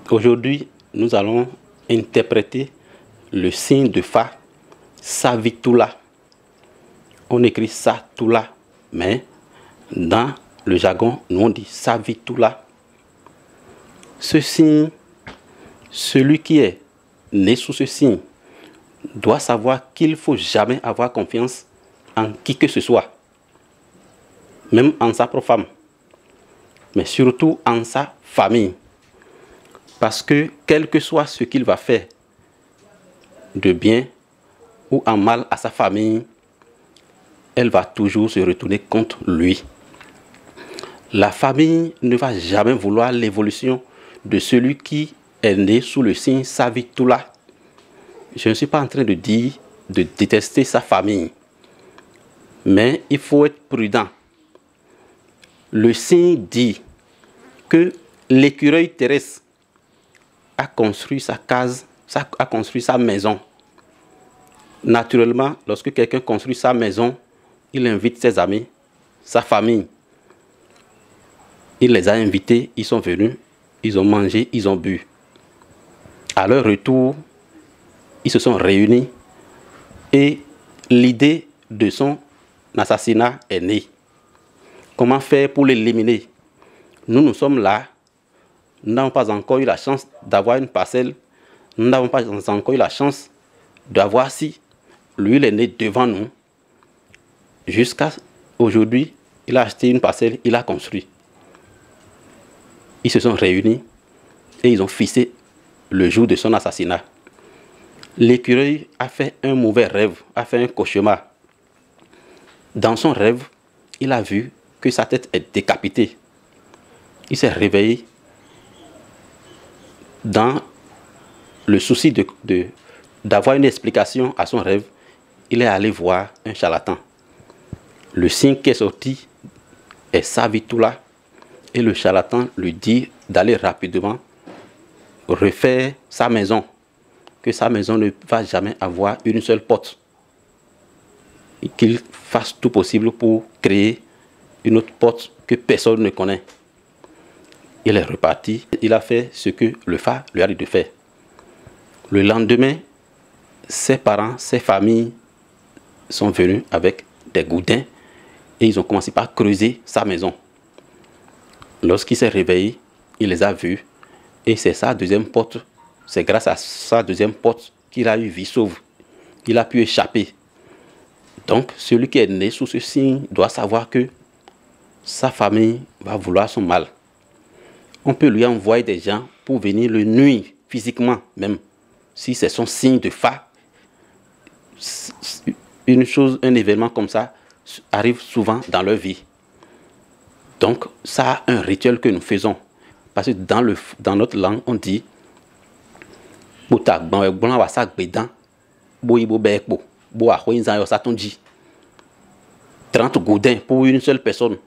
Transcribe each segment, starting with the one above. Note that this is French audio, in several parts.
Aujourd'hui, nous allons interpréter le signe de Fa, Savitula. On écrit Satula, mais dans le jargon, nous on dit Savitula. Ce signe, celui qui est né sous ce signe doit savoir qu'il ne faut jamais avoir confiance en qui que ce soit, même en sa propre femme, mais surtout en sa famille. Parce que quel que soit ce qu'il va faire de bien ou en mal à sa famille, elle va toujours se retourner contre lui. La famille ne va jamais vouloir l'évolution de celui qui est né sous le signe Savitula. Je ne suis pas en train de dire de détester sa famille, mais il faut être prudent. Le signe dit que l'écureuil terrestre a construit sa case, a construit sa maison. Naturellement, lorsque quelqu'un construit sa maison, il invite ses amis, sa famille. Il les a invités, ils sont venus, ils ont mangé, ils ont bu. À leur retour, ils se sont réunis et l'idée de son assassinat est née. Comment faire pour l'éliminer? Nous sommes là. Nous n'avons pas encore eu la chance d'avoir une parcelle. Nous n'avons pas encore eu la chance d'avoir si. Lui, il est né devant nous. Jusqu'à aujourd'hui, il a acheté une parcelle, il a construit. Ils se sont réunis et ils ont fixé le jour de son assassinat. L'écureuil a fait un mauvais rêve, a fait un cauchemar. Dans son rêve, il a vu que sa tête est décapitée. Il s'est réveillé dans le souci d'avoir une explication à son rêve. Il est allé voir un charlatan. Le signe qui est sorti est Savitula et le charlatan lui dit d'aller rapidement refaire sa maison, que sa maison ne va jamais avoir une seule porte, et qu'il fasse tout possible pour créer une autre porte que personne ne connaît. Il est reparti, il a fait ce que le Fa lui a dit de faire. Le lendemain, ses parents, ses familles sont venus avec des goudins et ils ont commencé par creuser sa maison. Lorsqu'il s'est réveillé, il les a vus et c'est sa deuxième porte, c'est grâce à sa deuxième porte qu'il a eu vie sauve. Il a pu échapper. Donc, celui qui est né sous ce signe doit savoir que sa famille va vouloir son mal. On peut lui envoyer des gens pour venir le nuire physiquement, même si c'est son signe de Fa. Une chose, un événement comme ça arrive souvent dans leur vie. Donc, ça a un rituel que nous faisons. Parce que dans notre langue, on dit 30 goudins pour une seule personne.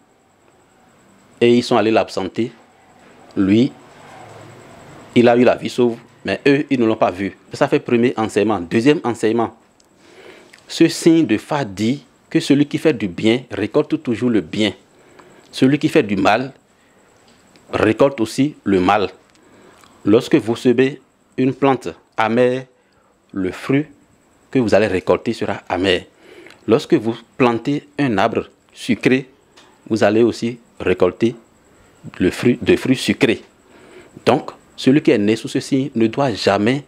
Et ils sont allés l'absenter. Lui, il a eu la vie sauve, mais eux, ils ne l'ont pas vu. Ça fait premier enseignement. Deuxième enseignement. Ce signe de Fa dit que celui qui fait du bien récolte toujours le bien. Celui qui fait du mal récolte aussi le mal. Lorsque vous semez une plante amère, le fruit que vous allez récolter sera amer. Lorsque vous plantez un arbre sucré, vous allez aussi récolter des fruits sucrés. Donc, celui qui est né sous ce signe ne doit jamais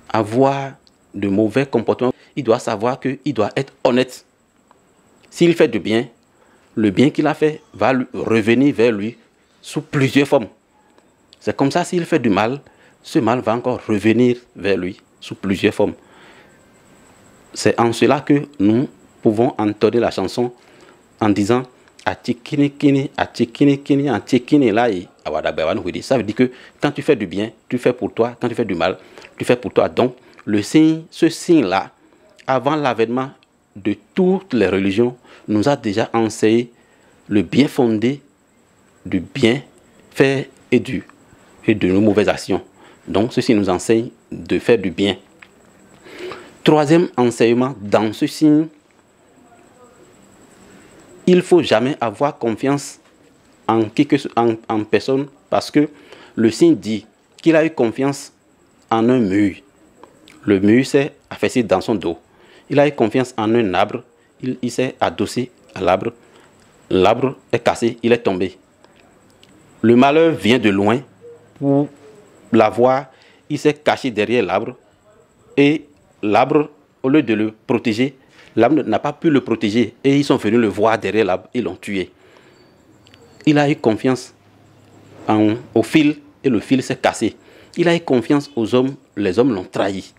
avoir de mauvais comportements. Il doit savoir qu'il doit être honnête. S'il fait du bien, le bien qu'il a fait va revenir vers lui sous plusieurs formes. C'est comme ça, s'il fait du mal, ce mal va encore revenir vers lui sous plusieurs formes. C'est en cela que nous pouvons entonner la chanson en disant Atikini kini, atikini kini, atikini lai. Ça veut dire que quand tu fais du bien, tu fais pour toi. Quand tu fais du mal, tu fais pour toi. Donc, ce signe-là, avant l'avènement de toutes les religions, nous a déjà enseigné le bien fondé du bien fait et de nos mauvaises actions. Donc, ceci nous enseigne de faire du bien. Troisième enseignement, dans ce signe, il ne faut jamais avoir confiance en personne parce que le signe dit qu'il a eu confiance en un mur. Le mur s'est affaissé dans son dos. Il a eu confiance en un arbre. Il s'est adossé à l'arbre. L'arbre est cassé, il est tombé. Le malheur vient de loin. Pour l'avoir, il s'est caché derrière l'arbre. Et l'arbre, au lieu de le protéger, l'arbre n'a pas pu le protéger. Et ils sont venus le voir derrière l'arbre et l'ont tué. Il a eu confiance au fil et le fil s'est cassé. Il a eu confiance aux hommes, les hommes l'ont trahi.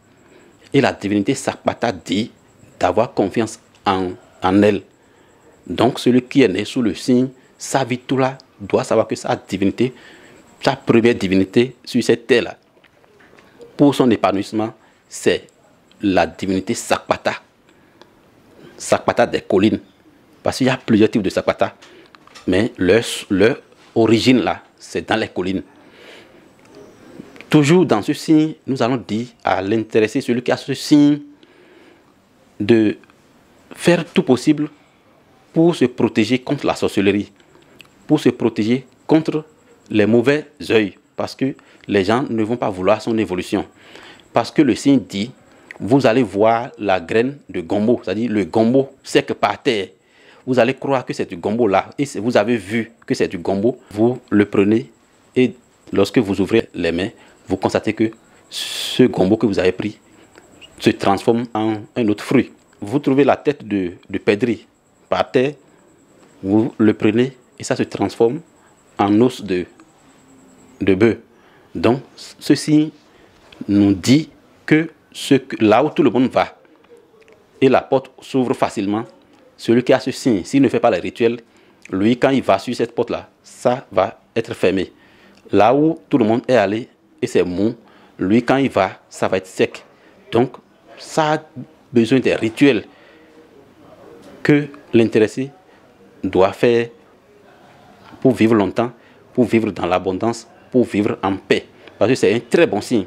Et la divinité Sakpata dit d'avoir confiance en elle. Donc celui qui est né sous le signe Savitula doit savoir que sa divinité, sa première divinité sur cette terre-là, pour son épanouissement, c'est la divinité Sakpata. Sakpata des collines. Parce qu'il y a plusieurs types de Sakpata. Mais leur origine là, c'est dans les collines. Toujours dans ce signe, nous allons dire à l'intéressé, celui qui a ce signe, de faire tout possible pour se protéger contre la sorcellerie, pour se protéger contre les mauvais œils, parce que les gens ne vont pas vouloir son évolution. Parce que le signe dit, vous allez voir la graine de gombo, c'est-à-dire le gombo sec par terre. Vous allez croire que c'est du gombo là, et si vous avez vu que c'est du gombo, vous le prenez et lorsque vous ouvrez les mains, vous constatez que ce gombo que vous avez pris se transforme en un autre fruit. Vous trouvez la tête de perdrix par terre, vous le prenez et ça se transforme en os de bœuf. Donc, ceci nous dit que là où tout le monde va et la porte s'ouvre facilement, celui qui a ce signe, s'il ne fait pas les rituels, lui, quand il va sur cette porte-là, ça va être fermé. Là où tout le monde est allé et c'est mou, lui, quand il va, ça va être sec. Donc, ça a besoin des rituels que l'intéressé doit faire pour vivre longtemps, pour vivre dans l'abondance, pour vivre en paix. Parce que c'est un très bon signe.